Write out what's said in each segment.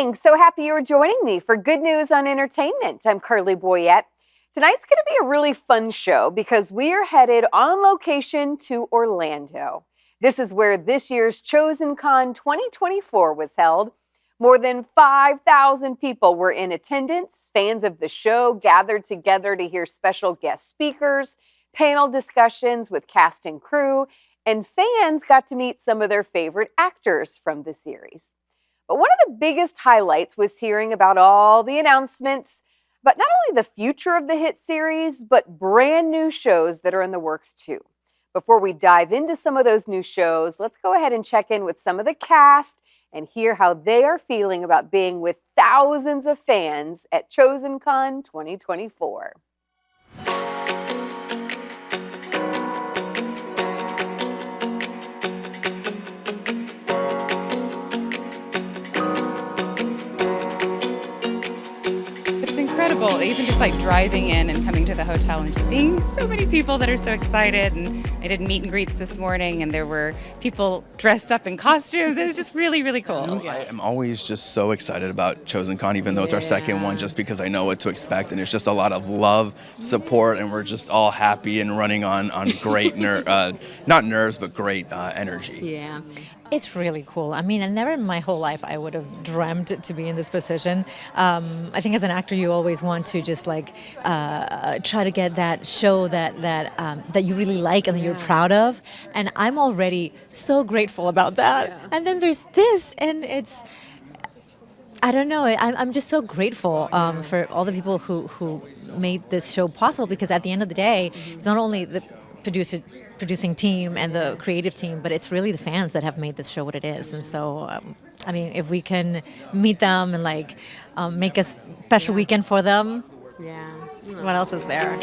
morning. So happy you're joining me for Good News on Entertainment. I'm Carley. Tonight's going to be a really fun show because we are headed on location to Orlando. This is where this year's ChosenCon 2024 was held. More than 5,000 people were in attendance. Fans of the show gathered together to hear special guest speakers, panel discussions with cast and crew, and fans got to meet some of their favorite actors from the series. But one of the biggest highlights was hearing about all the announcements, but not only the future of the hit series, but brand new shows that are in the works too. Before we dive into some of those new shows, let's go ahead and check in with some of the cast and hear how they are feeling about being with thousands of fans at ChosenCon 2024. Incredible, even just like driving in and coming to the hotel and just seeing so many people that are so excited. And I did meet and greets this morning and there were people dressed up in costumes. It was just really, really cool. I am always just so excited about ChosenCon, even though it's our second one, just because I know what to expect. And it's just a lot of love, support, and we're just all happy and running on great, not nerves, but great energy. Yeah. It's really cool. I mean, never in my whole life I would have dreamt to be in this position. I think as an actor, you always want to just like try to get that show that you really like and that you're proud of. And I'm already so grateful about that. Yeah. And then there's this, and it's, I don't know, I'm just so grateful for all the people who made this show possible, because at the end of the day, it's not only the producing team and the creative team, but it's really the fans that have made this show what it is. And so, I mean, if we can meet them and like make a special weekend for them, what else is there?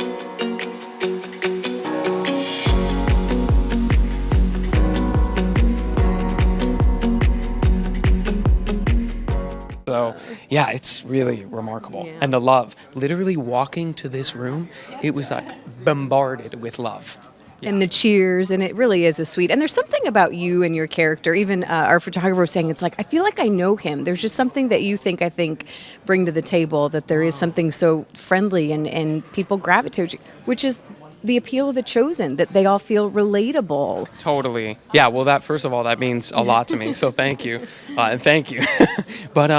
So, yeah, it's really remarkable. Yeah. And the love, literally walking to this room, it was like bombarded with love. Yeah. And the cheers, and it really is a sweet. And there's something about you and your character. Even our photographer was saying, it's like, I feel like I know him. There's just something that you think, bring to the table, that there is something so friendly and people gravitate to, which is the appeal of The Chosen, that they all feel relatable. Totally. Yeah, well, that, first of all, that means a lot to me, so thank you. And thank you. But,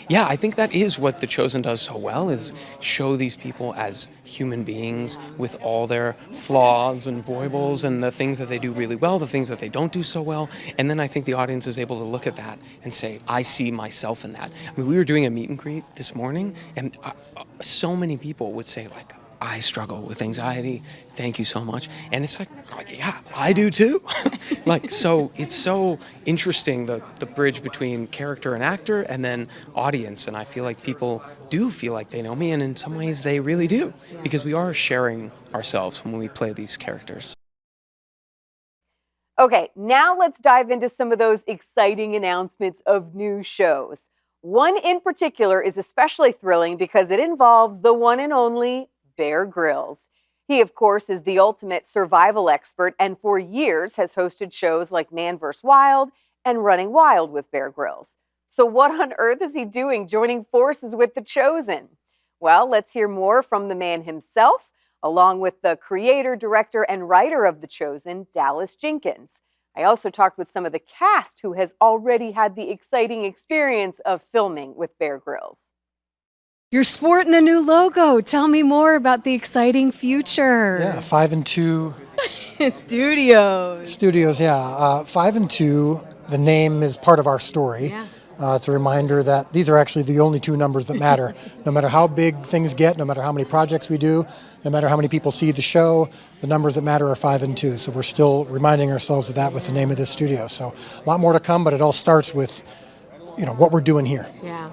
yeah, I think that is what The Chosen does so well, is show these people as human beings with all their flaws and foibles and the things that they do really well, the things that they don't do so well. And then I think the audience is able to look at that and say, I see myself in that. I mean, we were doing a meet and greet this morning, and so many people would say, like, I struggle with anxiety. Thank you so much. And it's like, yeah, I do too. Like, so it's so interesting, the bridge between character and actor and then audience. And I feel like people do feel like they know me. And in some ways they really do, because we are sharing ourselves when we play these characters. Okay, now let's dive into some of those exciting announcements of new shows. One in particular is especially thrilling because it involves the one and only Bear Grylls. He, of course, is the ultimate survival expert and for years has hosted shows like Man vs. Wild and Running Wild with Bear Grylls. So what on earth is he doing joining forces with The Chosen? Well, let's hear more from the man himself, along with the creator, director, and writer of The Chosen, Dallas Jenkins. I also talked with some of the cast who has already had the exciting experience of filming with Bear Grylls. You're sporting the new logo. Tell me more about the exciting future. Yeah, 5 and 2 Studios. Yeah, 5 and 2. The name is part of our story. Yeah. It's a reminder that these are actually the only two numbers that matter. No matter how big things get, no matter how many projects we do, no matter how many people see the show, the numbers that matter are 5 and 2. So we're still reminding ourselves of that with the name of this studio. So a lot more to come, but it all starts with, what we're doing here. Yeah.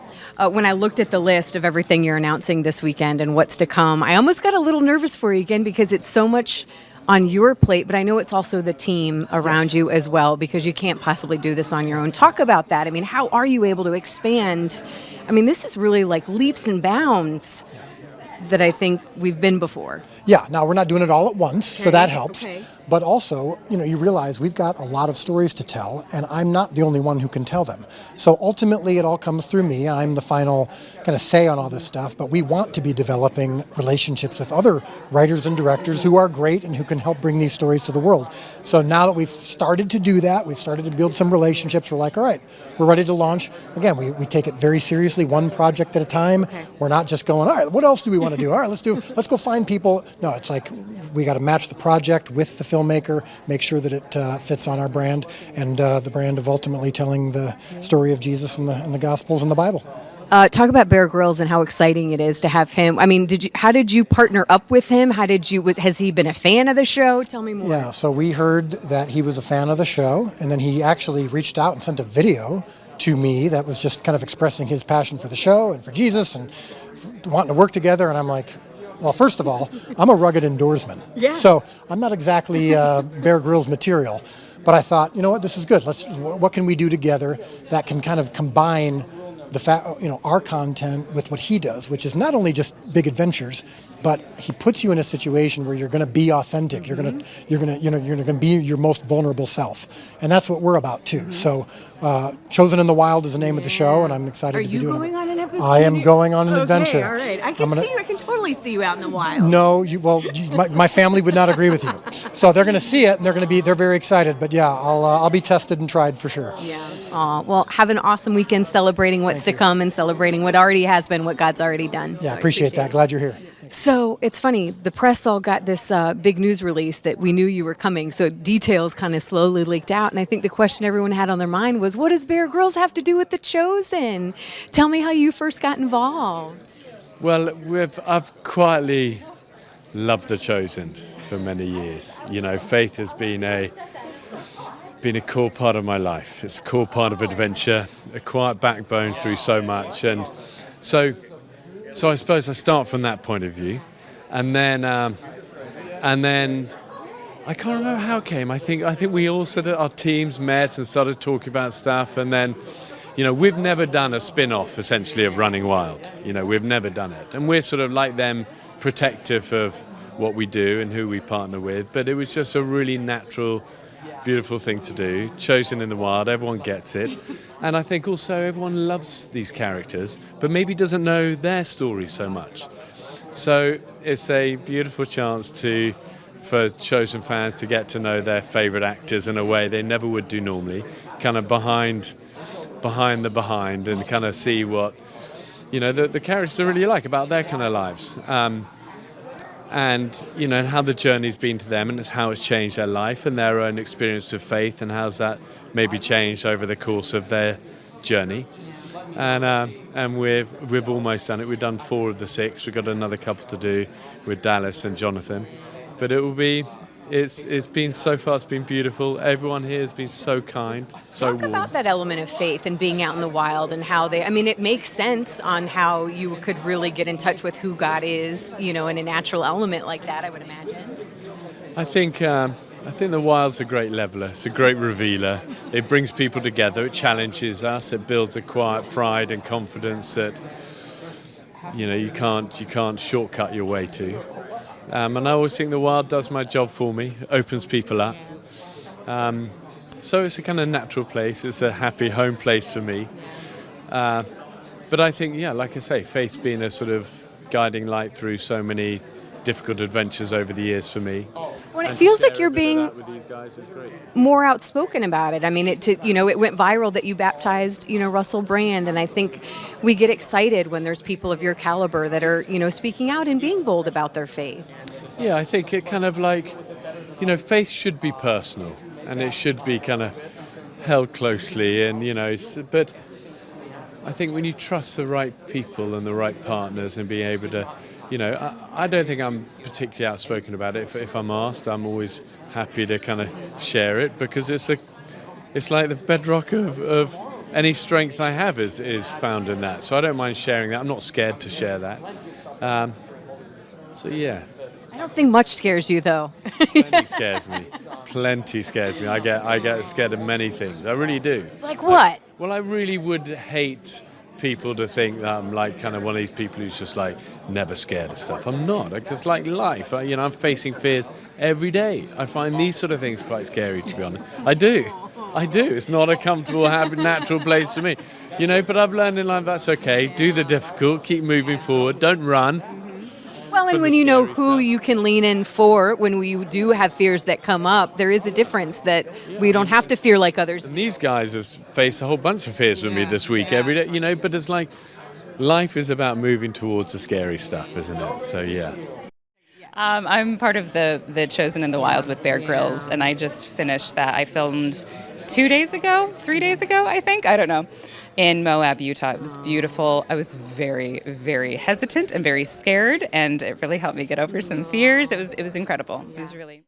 When I looked at the list of everything you're announcing this weekend and what's to come, I almost got a little nervous for you again, because it's so much on your plate, but I know it's also the team around you as well, because you can't possibly do this on your own. Talk about that. I mean, how are you able to expand? I mean, this is really like leaps and bounds. that I think we've been before. Yeah, now we're not doing it all at once, so that helps. Okay. But also, you realize we've got a lot of stories to tell, and I'm not the only one who can tell them. So ultimately, it all comes through me. I'm the final kind of say on all this stuff, but we want to be developing relationships with other writers and directors who are great and who can help bring these stories to the world. So now that we've started to do that, we've started to build some relationships, we're like, all right, we're ready to launch. Again, we take it very seriously, one project at a time. Okay. We're not just going, all right, what else do we want to do? All right, let's go find people. No, it's like we got to match the project with the filmmaker, make sure that it fits on our brand and the brand of ultimately telling the story of Jesus and the Gospels and the Bible. Talk about Bear Grylls and how exciting it is to have him. I mean, how did you partner up with him? Has he been a fan of the show? Tell me more. Yeah, so we heard that he was a fan of the show, and then he actually reached out and sent a video to me that was just kind of expressing his passion for the show and for Jesus and wanting to work together. And I'm like, well, first of all, I'm a rugged indoorsman. Yeah. So I'm not exactly Bear Grylls material, but I thought, you know what, this is good. What can we do together that can kind of combine our content with what he does, which is not only just big adventures, but he puts you in a situation where you're going to be authentic. Mm-hmm. You're going to be your most vulnerable self, and that's what we're about too. So, Chosen in the Wild is the name of the show, and I'm excited to be doing it. Are you going on an episode? I am going on an Okay, adventure. all right. I can totally see you out in the wild. No, my family would not agree with you. So they're going to see it, and they're very excited. But yeah, I'll be tested and tried for sure. Yeah. Well, have an awesome weekend celebrating what's to come and celebrating what already has been, what God's already done. Yeah, So I appreciate that. Glad you're here. So it's funny, the press all got this big news release that we knew you were coming, so details kind of slowly leaked out, and I think the question everyone had on their mind was, what does Bear Grylls have to do with The Chosen? Tell me how you first got involved. Well, I've quietly loved The Chosen for many years. Faith has been a core part of my life. It's a core part of adventure, a quiet backbone through so much, and so I suppose I start from that point of view, and then I can't remember how it came. I think we all our teams met and started talking about stuff, and then, we've never done a spin-off essentially of Running Wild. We've never done it, and we're sort of like them, protective of what we do and who we partner with. But it was just a really natural, beautiful thing to do. Chosen in the Wild, everyone gets it. And I think also everyone loves these characters, but maybe doesn't know their story so much. So it's a beautiful chance for Chosen fans to get to know their favourite actors in a way they never would do normally, kind of behind and kind of see what, the characters are really like about their kind of lives. And how the journey's been to them, and it's how it's changed their life and their own experience of faith, and how's that maybe changed over the course of their journey. And we've almost done it. We've done 4 of the 6. We've got another couple to do with Dallas and Jonathan, but it's been so far. It's been beautiful. Everyone here has been so kind, so warm. Talk about that element of faith and being out in the wild and how it makes sense on how you could really get in touch with who God is, in a natural element like that, I would imagine. I think the wild's a great leveler. It's a great revealer. It brings people together. It challenges us. It builds a quiet pride and confidence that, you can't shortcut your way to. And I always think the wild does my job for me, opens people up. So it's a kind of natural place. It's a happy home place for me. But I think, like I say, faith's been a sort of guiding light through so many difficult adventures over the years for me. Well, it feels like you're being with these guys is great. more outspoken about it. I mean, it went viral that you baptized, Russell Brand, and I think we get excited when there's people of your caliber that are, speaking out and being bold about their faith. Yeah, I think it kind of like, faith should be personal, and it should be kind of held closely, and but I think when you trust the right people and the right partners and being able to, I don't think I'm particularly outspoken about it. If I'm asked, I'm always happy to kind of share it, because it's like the bedrock of any strength I have is found in that. So I don't mind sharing that. I'm not scared to share that. So yeah. I don't think much scares you, though. Plenty scares me. Plenty scares me. I get scared of many things. I really do. Like what? Well, I really would hate people to think that I'm like kind of one of these people who's just like never scared of stuff. I'm not, because like life, I'm facing fears every day. I find these sort of things quite scary, to be honest. I do. It's not a comfortable, happy, natural place for me. But I've learned in life that's okay. Do the difficult, keep moving forward, don't run. Well, and when you know who you can lean in for, when we do have fears that come up, there is a difference that we don't have to fear like others And do. these guys have faced a whole bunch of fears with me this week every day, but it's like life is about moving towards the scary stuff, isn't it? So, yeah. I'm part of the Chosen in the Wild with Bear Grylls, and I just finished that. I filmed 3 days ago, I think. I don't know. In Moab, Utah. It was beautiful. I was very, very hesitant and very scared, and it really helped me get over some fears. It was incredible. It was really...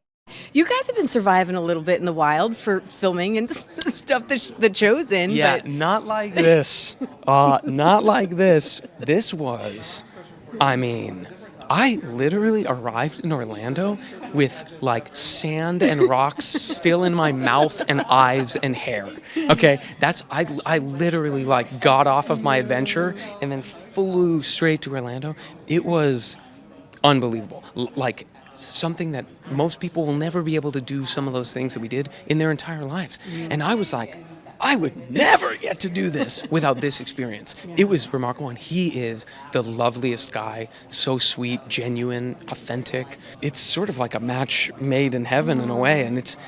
You guys have been surviving a little bit in the wild for filming and stuff, The Chosen. Yeah, but not like this. Not like this. This was, I literally arrived in Orlando with like sand and rocks still in my mouth and eyes and hair. Okay, I literally like got off of my adventure and then flew straight to Orlando. It was unbelievable. Like something that most people will never be able to do, some of those things that we did in their entire lives. And I was like, I would never get to do this without this experience. It was remarkable, and he is the loveliest guy, so sweet, genuine, authentic. It's sort of like a match made in heaven in a way, and it's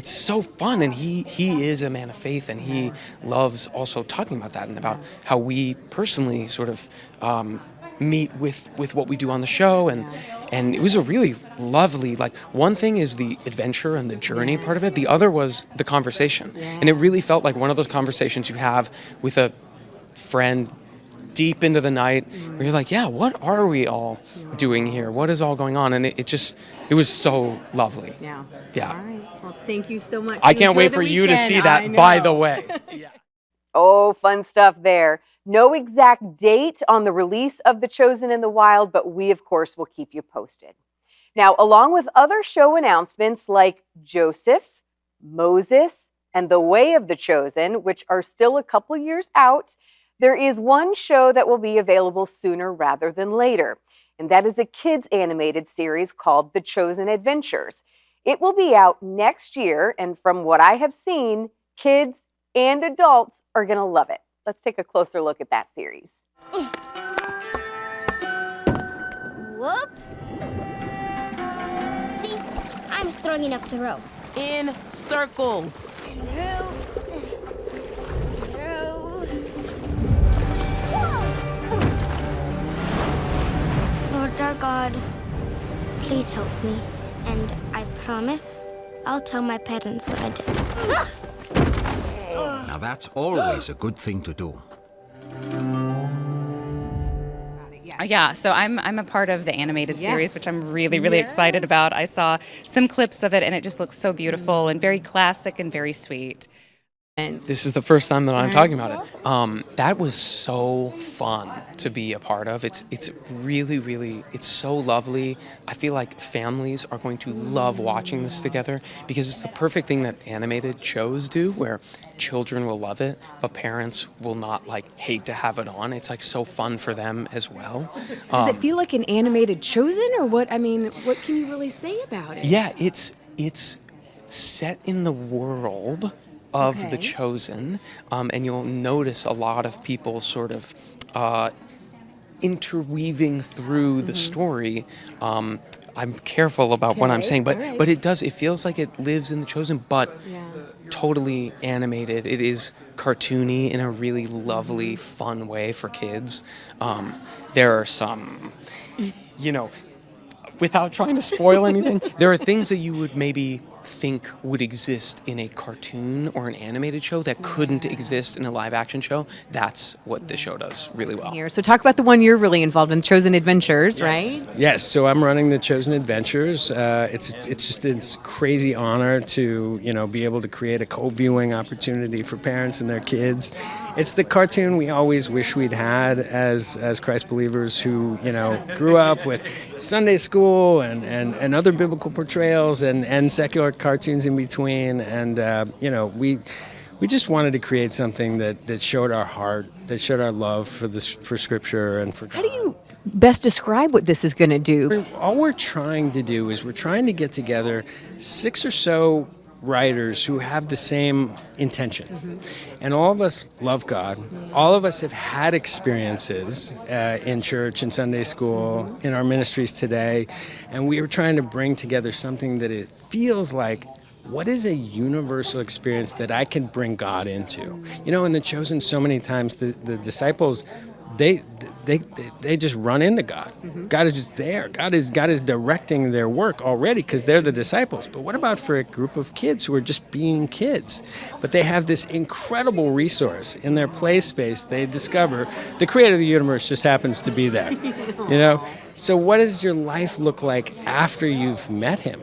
so fun, and he is a man of faith, and he loves also talking about that and about how we personally sort of meet with what we do on the show, and it was a really lovely, like, one thing is the adventure and the journey part of it, the other was the conversation, and it really felt like one of those conversations you have with a friend deep into the night where you're like, yeah, what are we all doing here, what is all going on, and it was so lovely. Yeah. Yeah. All right. Well, thank you so much. I can't Enjoy wait the for you to weekend. see I that, know. by the way. Oh, fun stuff there. No exact date on the release of The Chosen in the Wild, but we, of course, will keep you posted. Now, along with other show announcements like Joseph, Moses, and The Way of the Chosen, which are still a couple years out, there is one show that will be available sooner rather than later, and that is a kids animated series called The Chosen Adventures. It will be out next year, and from what I have seen, kids and adults are going to love it. Let's take a closer look at that series. Whoops. See, I'm strong enough to row. In circles. And through. Whoa! Lord our God, please help me. And I promise I'll tell my parents what I did. Now that's always a good thing to do. Yeah, so I'm a part of the animated series, which I'm really excited about. I saw some clips of it, and it just looks so beautiful and very classic and very sweet. This is the first time that I'm talking about it. That was so fun to be a part of. It's really, it's so lovely. I feel like families are going to love watching this together because it's the perfect thing that animated shows do, where children will love it, but parents will not like hate to have it on. It's like so fun for them as well. Does it feel like an animated Chosen, or what? I mean, what can you really say about it? Yeah, it's set in the world of The Chosen, and you'll notice a lot of people sort of interweaving through the story. I'm careful about what I'm saying, but it feels like it lives in The Chosen, but totally animated. It is cartoony in a really lovely, fun way for kids. There are some, without trying to spoil anything, there are things that you would maybe think would exist in a cartoon or an animated show that couldn't exist in a live action show. That's what this show does really well. Here, so talk about the one you're really involved in, Chosen Adventures, right? Yes, so I'm running the Chosen Adventures. It's a crazy honor to be able to create a co-viewing opportunity for parents and their kids. It's the cartoon we always wish we'd had as Christ believers who grew up with Sunday school and other biblical portrayals and secular cartoons in between, and we just wanted to create something that showed our heart, that showed our love for Scripture and for God. How do you best describe what this is going to do? All we're trying to do is we're trying to get together 6 or so writers who have the same intention. And all of us love God. All of us have had experiences in church, in Sunday school, in our ministries today. And we are trying to bring together something that it feels like, what is a universal experience that I can bring God into? You know, in The Chosen, so many times the disciples, they just run into God. God is just there. God is directing their work already because they're the disciples. But what about for a group of kids who are just being kids? But they have this incredible resource in their play space. They discover the creator of the universe just happens to be there. You know? So what does your life look like after you've met him?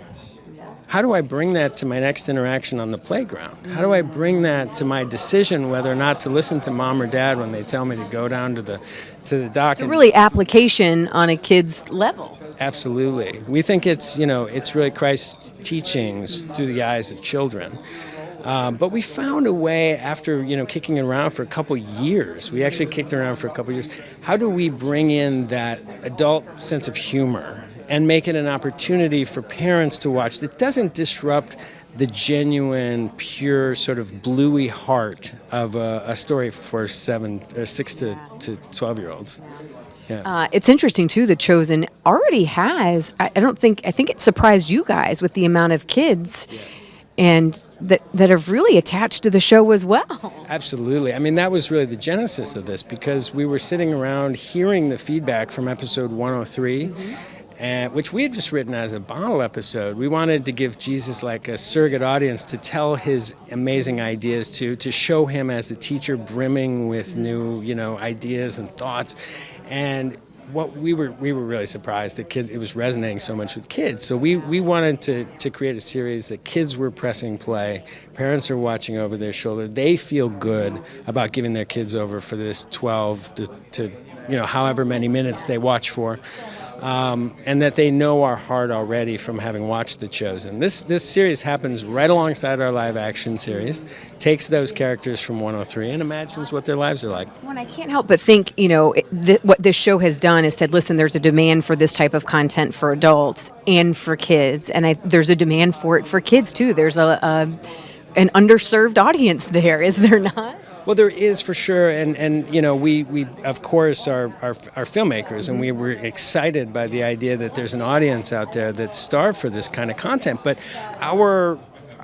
How do I bring that to my next interaction on the playground? How do I bring that to my decision whether or not to listen to mom or dad when they tell me to go down to the dock? So really application on a kid's level. Absolutely. We think it's really Christ's teachings through the eyes of children. But we found a way after, kicking it around for a couple years. We actually kicked it around for a couple years. How do we bring in that adult sense of humor and make it an opportunity for parents to watch that doesn't disrupt the genuine, pure, sort of bluey heart of a story for 6 to 12-year-olds? Yeah. It's interesting too. The Chosen already has. I think it surprised you guys with the amount of kids, and that have really attached to the show as well. Absolutely. I mean, that was really the genesis of this because we were sitting around hearing the feedback from episode 103. Which we had just written as a bottle episode. We wanted to give Jesus like a surrogate audience to tell his amazing ideas to show him as a teacher brimming with new, ideas and thoughts. And what we were really surprised that it was resonating so much with kids. So we wanted to create a series that kids were pressing play, parents are watching over their shoulder. They feel good about giving their kids over for this 12 to however many minutes they watch for. And that they know our heart already from having watched The Chosen. This series happens right alongside our live action series, takes those characters from 103 and imagines what their lives are like. Well, I can't help but think, what this show has done is said, listen, there's a demand for this type of content for adults and for kids, and there's a demand for it for kids too. There's an underserved audience there, is there not? Well, there is for sure, and we of course are filmmakers, and we were excited by the idea that there's an audience out there that's starved for this kind of content. But our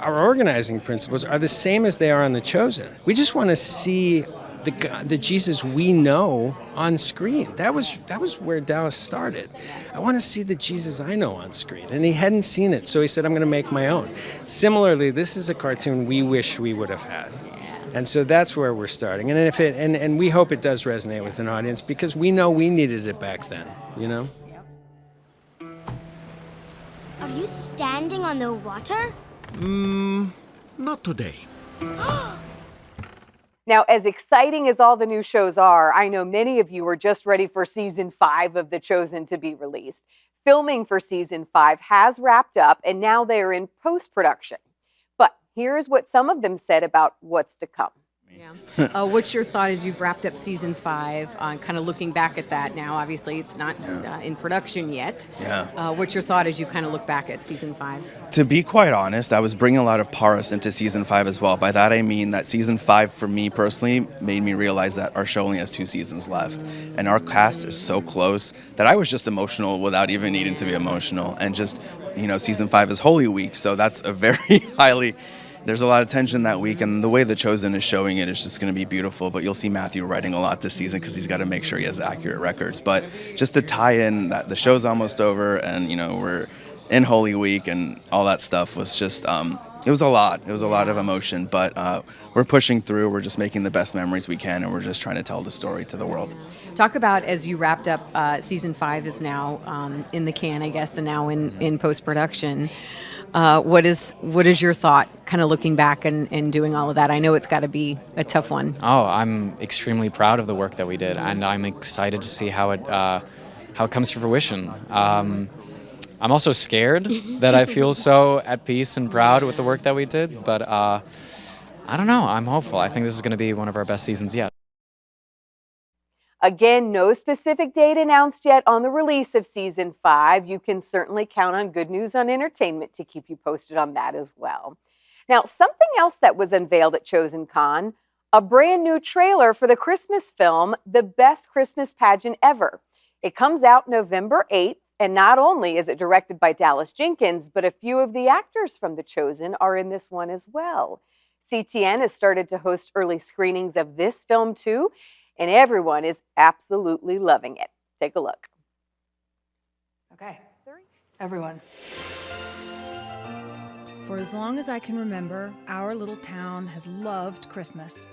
organizing principles are the same as they are on The Chosen. We just want to see the Jesus we know on screen. That was where Dallas started. I want to see the Jesus I know on screen, and he hadn't seen it, so he said, "I'm going to make my own." Similarly, this is a cartoon we wish we would have had. And so that's where we're starting. And if and we hope it does resonate with an audience because we know we needed it back then, Are you standing on the water? Not today. Now, as exciting as all the new shows are, I know many of you are just ready for season 5 of The Chosen to be released. Filming for season 5 has wrapped up, and now they are in post-production. But here's what some of them said about what's to come. Yeah. What's your thought as you've wrapped up season 5, kind of looking back at that now? Obviously, it's not in production yet. Yeah. What's your thought as you kind of look back at season 5? To be quite honest, I was bringing a lot of Paris into season 5 as well. By that I mean that season 5 for me personally made me realize that our show only has 2 seasons left. And our cast is so close that I was just emotional without even needing to be emotional. And just, season 5 is Holy Week, so that's a very highly... There's a lot of tension that week, and the way The Chosen is showing it is just going to be beautiful. But you'll see Matthew writing a lot this season because he's got to make sure he has accurate records. But just to tie in that the show's almost over, and we're in Holy Week, and all that stuff was just it was a lot. It was a lot of emotion, but we're pushing through. We're just making the best memories we can, and we're just trying to tell the story to the world. Talk about, as you wrapped up, season 5 is now in the can, I guess, and now in post-production. What is your thought, kind of looking back and doing all of that? I know it's got to be a tough one. Oh, I'm extremely proud of the work that we did, and I'm excited to see how it comes to fruition. I'm also scared that I feel so at peace and proud with the work that we did, but I don't know. I'm hopeful. I think this is going to be one of our best seasons yet. Again, no specific date announced yet on the release of Season 5. You can certainly count on Good News on Entertainment to keep you posted on that as well. Now, something else that was unveiled at ChosenCon, a brand new trailer for the Christmas film, The Best Christmas Pageant Ever. It comes out November 8th, and not only is it directed by Dallas Jenkins, but a few of the actors from The Chosen are in this one as well. CTN has started to host early screenings of this film too, and everyone is absolutely loving it. Take a look. Okay, everyone. For as long as I can remember, our little town has loved Christmas.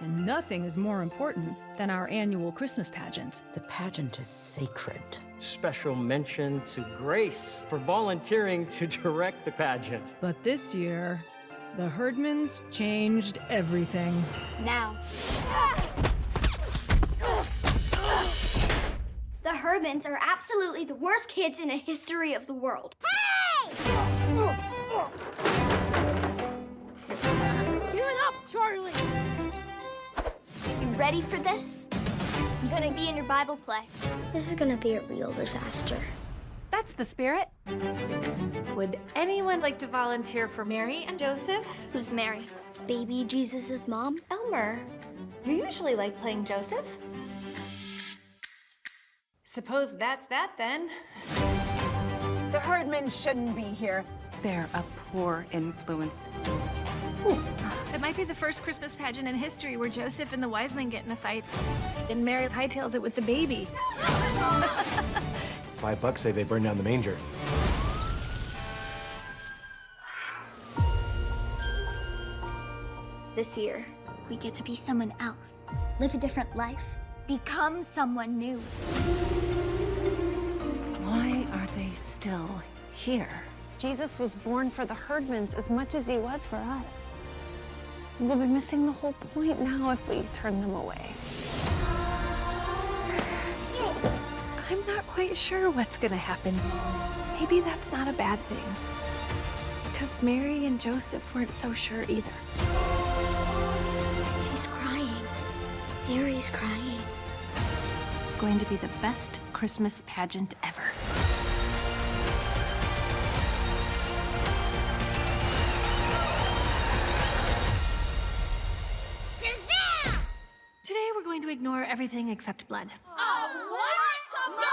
And nothing is more important than our annual Christmas pageant. The pageant is sacred. Special mention to Grace for volunteering to direct the pageant. But this year, the Herdmans changed everything. Now. The Herdmans are absolutely the worst kids in the history of the world. Hey! Give it up, Charlie! You ready for this? I'm gonna be in your Bible play. This is gonna be a real disaster. That's the spirit. Would anyone like to volunteer for Mary and Joseph? Who's Mary? Baby Jesus' mom? Elmer, you usually like playing Joseph? Suppose that's that then. The Herdmans shouldn't be here. They're a poor influence. It might be the first Christmas pageant in history where Joseph and the wise men get in a fight, and Mary hightails it with the baby. $5 say they burned down the manger. This year, we get to be someone else, live a different life, become someone new. Why are they still here? Jesus was born for the Herdmans as much as he was for us. We'll be missing the whole point now if we turn them away. I'm not quite sure what's gonna happen. Maybe that's not a bad thing. Because Mary and Joseph weren't so sure either. She's crying. Mary's crying. It's going to be the best Christmas pageant ever. Today we're going to ignore everything except blood. Oh, what? No,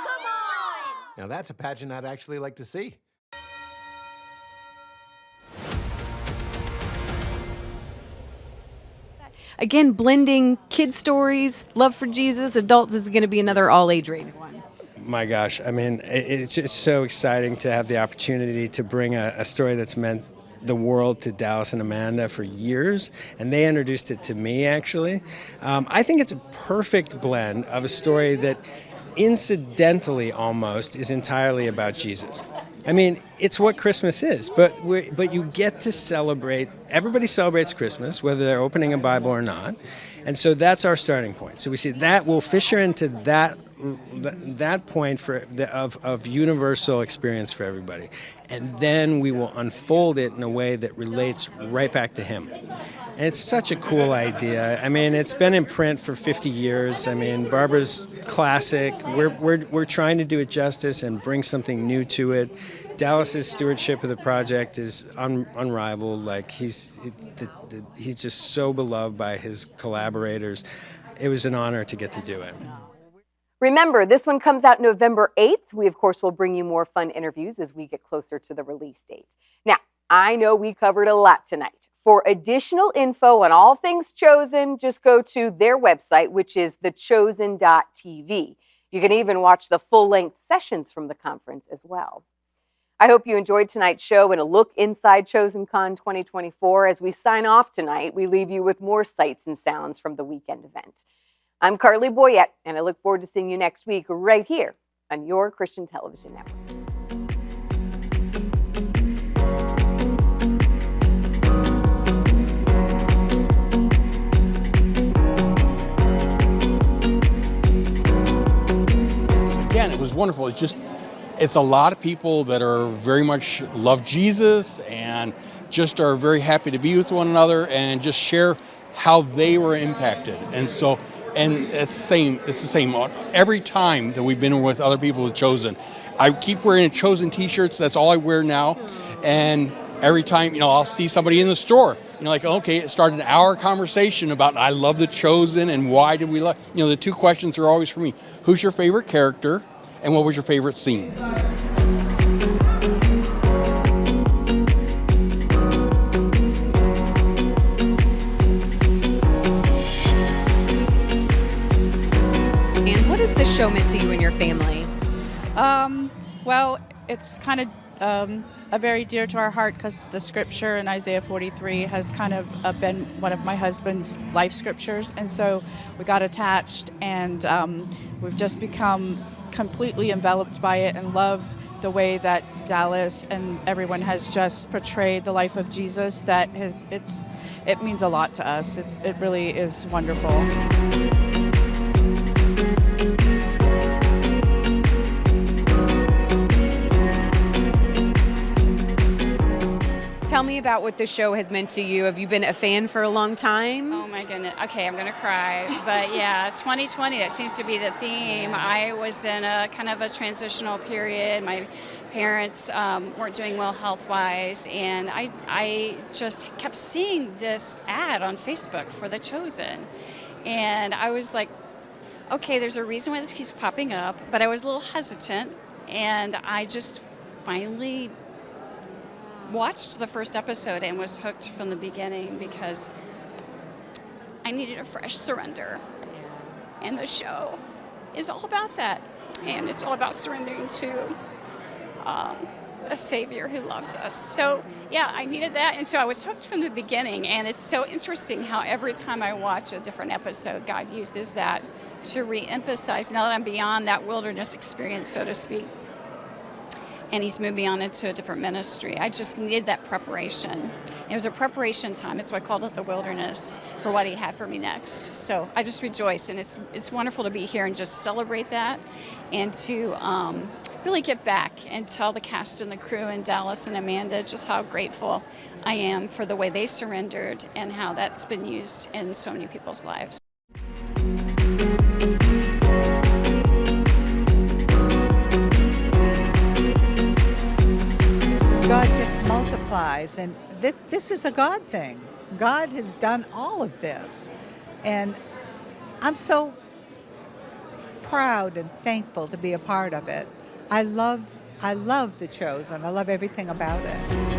come on! Now that's a pageant I'd actually like to see. Again, blending kid stories, love for Jesus, adults is going to be another all-age rated one. My gosh, I mean, it's just so exciting to have the opportunity to bring a story that's meant the world to Dallas and Amanda for years, and they introduced it to me, actually. I think it's a perfect blend of a story that incidentally almost is entirely about Jesus. I mean, it's what Christmas is, but you get to celebrate. Everybody celebrates Christmas, whether they're opening a Bible or not, and so that's our starting point. So we see that we'll fisher into that point of universal experience for everybody, and then we will unfold it in a way that relates right back to Him. And it's such a cool idea. I mean, it's been in print for 50 years. I mean, Barbara's classic. We're trying to do it justice and bring something new to it. Dallas's stewardship of the project is unrivaled. Like he's just so beloved by his collaborators. It was an honor to get to do it. Remember, this one comes out November 8th. We, of course, will bring you more fun interviews as we get closer to the release date. Now, I know we covered a lot tonight. For additional info on all things Chosen, just go to their website, which is thechosen.tv. You can even watch the full-length sessions from the conference as well. I hope you enjoyed tonight's show and a look inside ChosenCon 2024. As we sign off tonight, we leave you with more sights and sounds from the weekend event. I'm Carley Boyette, and I look forward to seeing you next week right here on your Christian Television Network. Again, it was wonderful. It's a lot of people that are very much love Jesus and just are very happy to be with one another and just share how they were impacted. And so, and it's the same every time that we've been with other people with Chosen. I keep wearing Chosen t-shirts. That's all I wear now. And every time, I'll see somebody in the store, like, okay, it started an hour conversation about, I love the Chosen and why did we love, the two questions are always for me. Who's your favorite character and what was your favorite scene? What has this show meant to you and your family? Well, it's kind of a very dear to our heart because the scripture in Isaiah 43 has kind of been one of my husband's life scriptures. And so we got attached, and we've just become completely enveloped by it and love the way that Dallas and everyone has just portrayed the life of Jesus. It means a lot to us. It really is wonderful. Tell me about what the show has meant to you. Have you been a fan for a long time? Oh my goodness. Okay, I'm going to cry. But yeah, 2020, that seems to be the theme. I was in a kind of a transitional period. My parents weren't doing well health-wise, and I just kept seeing this ad on Facebook for The Chosen. And I was like, okay, there's a reason why this keeps popping up, but I was a little hesitant, and I just finally watched the first episode and was hooked from the beginning because I needed a fresh surrender. And the show is all about that. And it's all about surrendering to a Savior who loves us. So, yeah, I needed that. And so I was hooked from the beginning. And it's so interesting how every time I watch a different episode, God uses that to re-emphasize, now that I'm beyond that wilderness experience, so to speak, and he's moved me on into a different ministry. I just needed that preparation. It was a preparation time. That's why I called it the wilderness, for what he had for me next. So I just rejoice, and it's wonderful to be here and just celebrate that, and to really give back and tell the cast and the crew and Dallas and Amanda just how grateful I am for the way they surrendered and how that's been used in so many people's lives. God just multiplies, and this is a God thing. God has done all of this, and I'm so proud and thankful to be a part of it. I love The Chosen. I love everything about it.